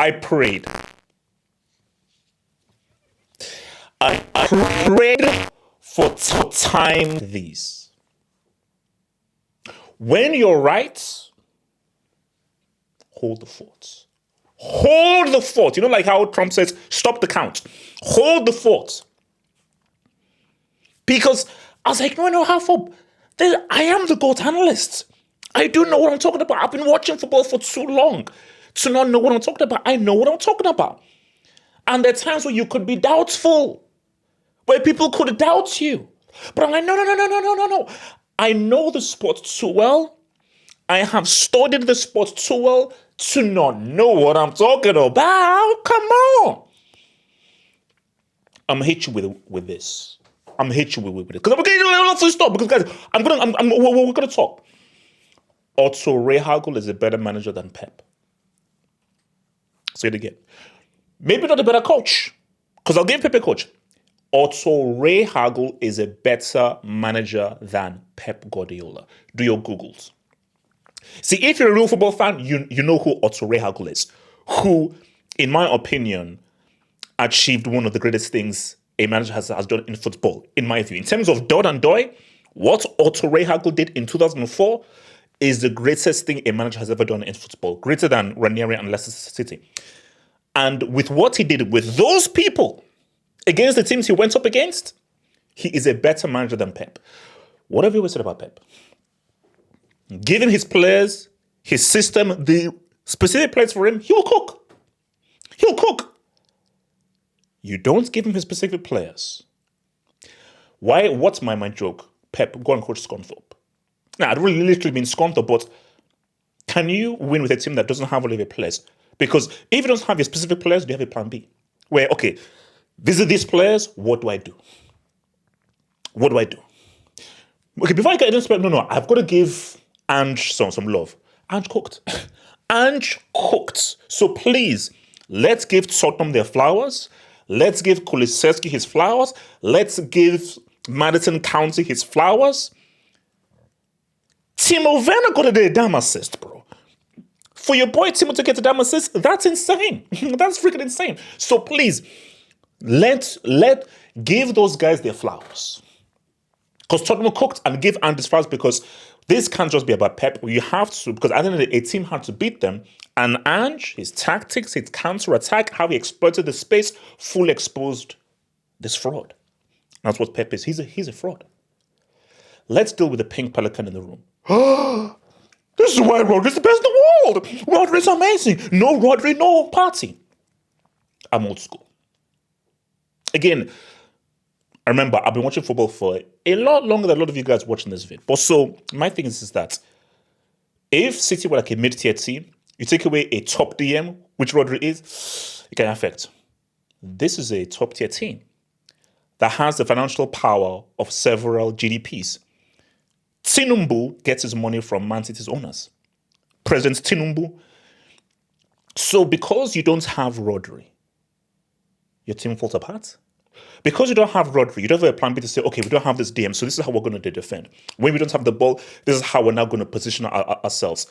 I prayed. I prayed for time these. When you're right, hold the fort. Hold the fort. You know, like how Trump says, stop the count. Hold the fort. Because I was like, no, how far? I am the GOAT analyst. I do know what I'm talking about. I've been watching football for too long to not know what I'm talking about. I know what I'm talking about. And there are times where you could be doubtful, where people could doubt you. But I'm like, no. I know the sport too well. I have studied the sport too well to not know what I'm talking about. Come on. I'm gonna hit you with this. I'm gonna hit you with it. Because I'm gonna full stop. Because guys, we're gonna talk. Autuori is a better manager than Pep. Say it again. Maybe not a better coach, because I'll give Pep a coach. Autuori is a better manager than Pep Guardiola. Do your Googles. See, if you're a real football fan, you know who Autuori is, who, in my opinion, achieved one of the greatest things a manager has done in football, in my view. In terms of dot and doy, what Autuori did in 2004 is the greatest thing a manager has ever done in football, greater than Ranieri and Leicester City. And with what he did with those people against the teams he went up against, he is a better manager than Pep. What have you always said about Pep? Giving his players, his system, the specific players for him, he'll cook. He'll cook. You don't give him his specific players. Why? What's my mind joke? Pep, go and coach Scunthorpe. Now, I don't really literally mean Scunthorpe, but can you win with a team that doesn't have all of your players? Because if you don't have your specific players, do you have a plan B? Where, okay, these are these players, what do I do? What do I do? Okay, before I get into it, no, I've got to give Ange some love. Ange cooked. Ange cooked. So please, let's give Tottenham their flowers. Let's give Kulusevski his flowers. Let's give Madison County his flowers. Timo Werner got a damn assist, bro. For your boy Timo to get a damn assist, that's insane. That's freaking insane. So please, let give those guys their flowers. Because Tottenham cooked, and give Ange his flowers, because this can't just be about Pep. You have to, because at the end of the day, a team had to beat them. And Ange, his tactics, his counter-attack, how he exploited the space, fully exposed this fraud. That's what Pep is. He's a fraud. Let's deal with the pink pelican in the room. This is why Rodri's the best in the world. Rodri's amazing. No Rodri, no party. I'm old school. Again, I remember I've been watching football for a lot longer than a lot of you guys watching this vid. But so my thing is that if City were like a mid-tier team, you take away a top DM, which Rodri is, it can affect. This is a top-tier team that has the financial power of several GDPs. Tinubu gets his money from Man City's owners. President Tinubu. So because you don't have Rodri, your team falls apart. Because you don't have Rodri, you don't have a plan B to say, okay, we don't have this DM, so this is how we're going to defend. When we don't have the ball, this is how we're now going to position ourselves.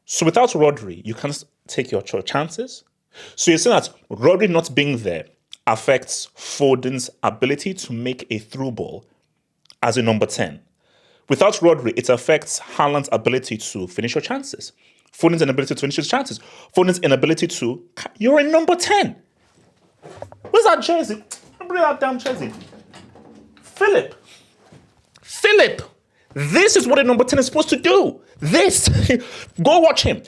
So without Rodri, you can't take your chances. So you're saying that Rodri not being there affects Foden's ability to make a through ball as a number 10. Without Rodri, it affects Haaland's ability to finish your chances. Foden's inability to finish his chances. Foden's inability to... You're a number 10. Where's that jersey? Bring that damn jersey. Philip. This is what a number 10 is supposed to do. This. Go watch him.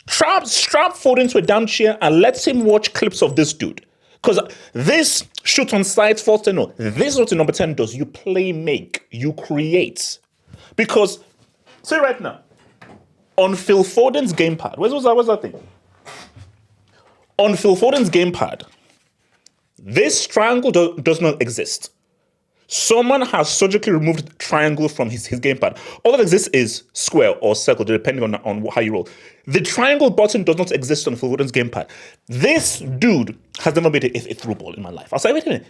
Strap Foden to a damn chair and let him watch clips of this dude. Because this shoot on sight, false to no. This is what a number 10 does. You play make. You create. Because, say right now, on Phil Foden's gamepad, where's that thing? On Phil Foden's gamepad, this triangle does not exist. Someone has surgically removed triangle from his gamepad. All that exists is square or circle, depending on how you roll. The triangle button does not exist on Phil Foden's gamepad. This dude has never made a through ball in my life. I was like, wait a minute.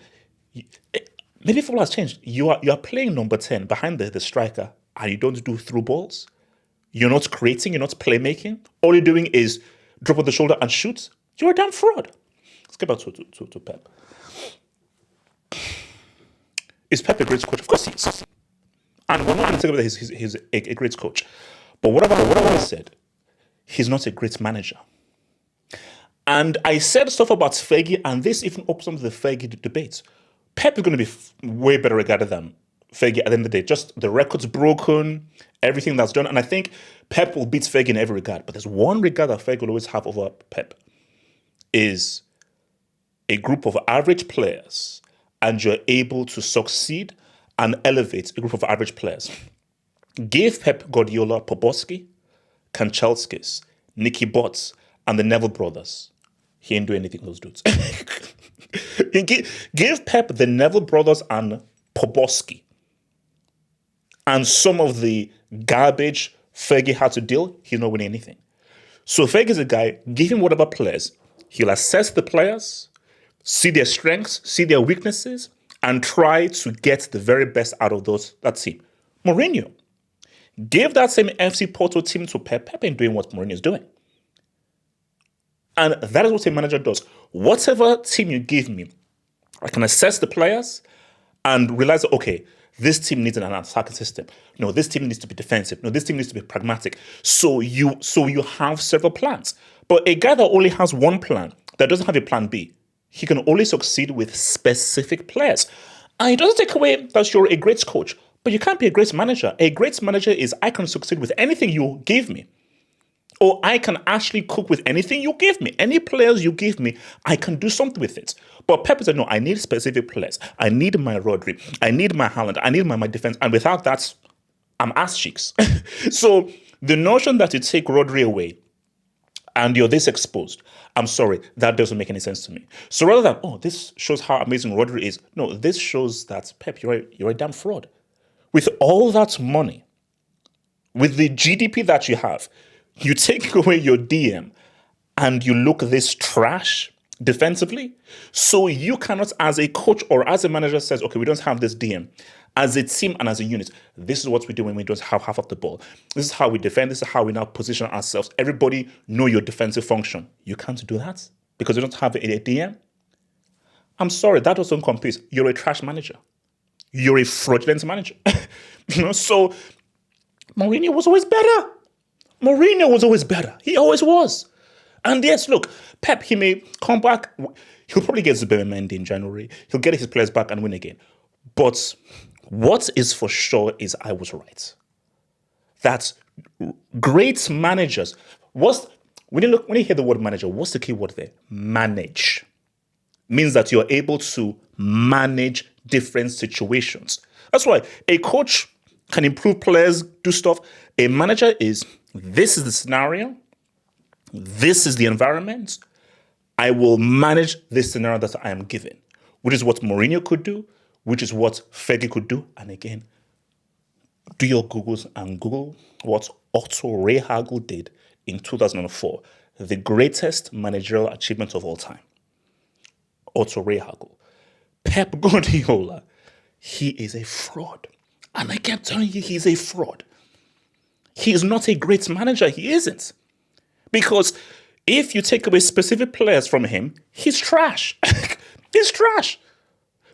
Maybe football has changed. You are playing number 10 behind the striker, and you don't do through balls. You're not creating, you're not playmaking. All you're doing is drop on the shoulder and shoot. You're a damn fraud. Let's get back to Pep. Is Pep a great coach? Of course he is. And we're not going to take away that he's a great coach. But whatever I said, he's not a great manager. And I said stuff about Fergie, and this even opens up the Fergie debate. Pep is going to be way better regarded than Fergie at the end of the day. Just the record's broken, everything that's done. And I think Pep will beat Fergie in every regard. But there's one regard that Fergie will always have over Pep, is a group of average players, and you're able to succeed and elevate a group of average players. Give Pep Guardiola Poboski, Kanchelskis, Nicky Botts, and the Neville brothers. He ain't doing anything with those dudes. Give Pep the Neville brothers and Poboski and some of the garbage Fergie had to deal, he's not winning anything. So Fergie's a guy, give him whatever players. He'll assess the players, see their strengths, see their weaknesses, and try to get the very best out of that team. Mourinho, give that same FC Porto team to Pep. Pep ain't doing what Mourinho is doing. And that is what a manager does. Whatever team you give me, I can assess the players and realize, okay, this team needs an attacking system. No, this team needs to be defensive. No, this team needs to be pragmatic. So you have several plans. But a guy that only has one plan, that doesn't have a plan B, he can only succeed with specific players. And it doesn't take away that you're a great coach, but you can't be a great manager. A great manager is, I can succeed with anything you give me. Or I can actually cook with anything you give me. Any players you give me, I can do something with it. But Pep said, no, I need specific players. I need my Rodri. I need my Haaland. I need my defense. And without that, I'm ass cheeks. So the notion that you take Rodri away and you're this exposed, I'm sorry, that doesn't make any sense to me. So rather than, oh, this shows how amazing Rodri is, no, this shows that, Pep, you're a damn fraud. With all that money, with the GDP that you have, you take away your DM and you look this trash defensively. So you cannot, as a coach or as a manager says, okay, we don't have this DM. As a team and as a unit, this is what we do when we don't have half of the ball. This is how we defend. This is how we now position ourselves. Everybody know your defensive function. You can't do that because you don't have a DM. I'm sorry, that doesn't compete. You're a trash manager. You're a fraudulent manager. So Mourinho was always better. Mourinho was always better. He always was. And yes, look, Pep, he may come back. He'll probably get Zubimendi in January. He'll get his players back and win again. But what is for sure is I was right. That great managers, when you hear the word manager, what's the key word there? Manage. Means that you're able to manage different situations. That's why a coach can improve players, do stuff. A manager is, this is the scenario, this is the environment, I will manage this scenario that I am given, which is what Mourinho could do, which is what Fergie could do. And again, do your Googles and Google what Autuori did in 2004, the greatest managerial achievement of all time. Autuori. Pep Guardiola, he is a fraud. And I kept telling you, he's a fraud. He is not a great manager. He isn't. Because if you take away specific players from him, he's trash. He's trash.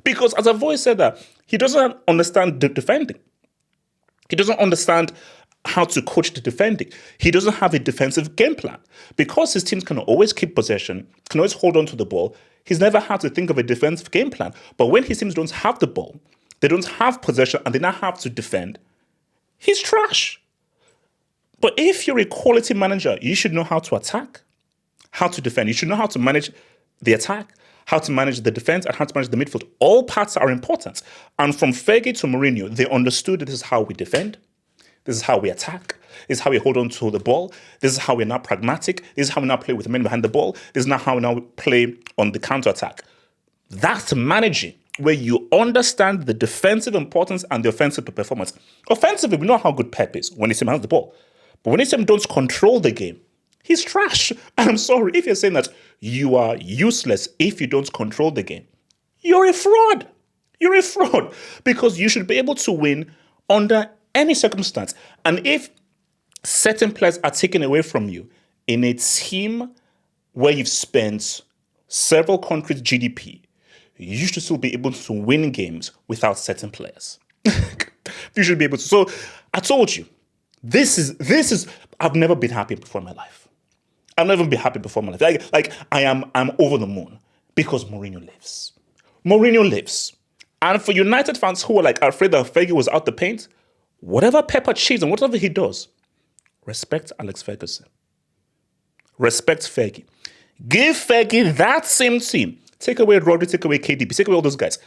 Because as I've always said that, he doesn't understand the defending. He doesn't understand how to coach the defending. He doesn't have a defensive game plan. Because his teams can always keep possession, can always hold on to the ball, he's never had to think of a defensive game plan. But when his teams don't have the ball, they don't have possession, and they now have to defend, he's trash. But if you're a quality manager, you should know how to attack, how to defend. You should know how to manage the attack, how to manage the defense, and how to manage the midfield. All parts are important. And from Fergie to Mourinho, they understood that this is how we defend, this is how we attack, this is how we hold on to the ball, this is how we're now pragmatic, this is how we now play with the men behind the ball, this is now how we now play on the counter-attack. That's managing, where you understand the defensive importance and the offensive performance. Offensively, we know how good Pep is when his team has the ball. But when his team don't control the game, he's trash. And I'm sorry, if you're saying that you are useless if you don't control the game, you're a fraud. You're a fraud. Because you should be able to win under any circumstance. And if certain players are taken away from you in a team where you've spent several countries' GDP, you should still be able to win games without certain players. You should be able to. So I told you, this is, I've never been happy before in my life. I've never been happy before in my life. I'm over the moon because Mourinho lives. Mourinho lives. And for United fans who are like afraid that Fergie was out the paint, whatever Pep achieves and whatever he does, respect Alex Ferguson. Respect Fergie. Give Fergie that same team. Take away Rodri, take away KDB, take away all those guys.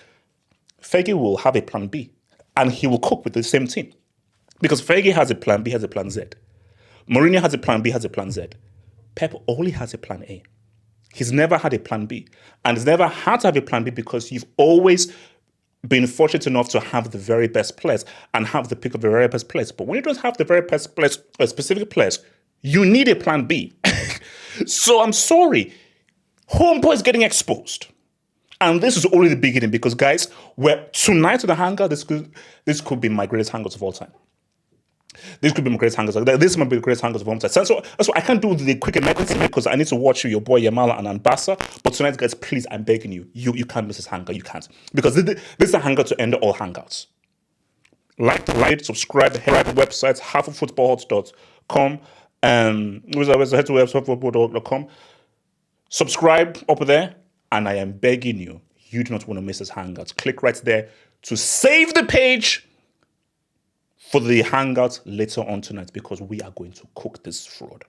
Fergie will have a plan B. And he will cook with the same team. Because Fergie has a plan B, has a plan Z. Mourinho has a plan B, has a plan Z. Pep only has a plan A. He's never had a plan B. And he's never had to have a plan B because you've always been fortunate enough to have the very best players and have the pick of the very best players. But when you don't have the very best players, or specific players, you need a plan B. So I'm sorry. Homeboy is getting exposed. And this is only the beginning because, guys, tonight to the hangout, this could be my greatest hangouts of all time. This could be my greatest hangouts. This might be the greatest hangouts of all time. So I can't do the quick emergency because I need to watch your boy Yamala and Ambassa. But tonight, guys, please, I'm begging you. You can't miss this hangout. You can't. Because this is a hangout to end all hangouts. Like, subscribe, head to the website, halfoffootballhot.com. Head to halfoffootball.com. Subscribe up there. And I am begging you, you do not want to miss this hangout. Click right there to save the page for the hangout later on tonight because we are going to cook this fraud.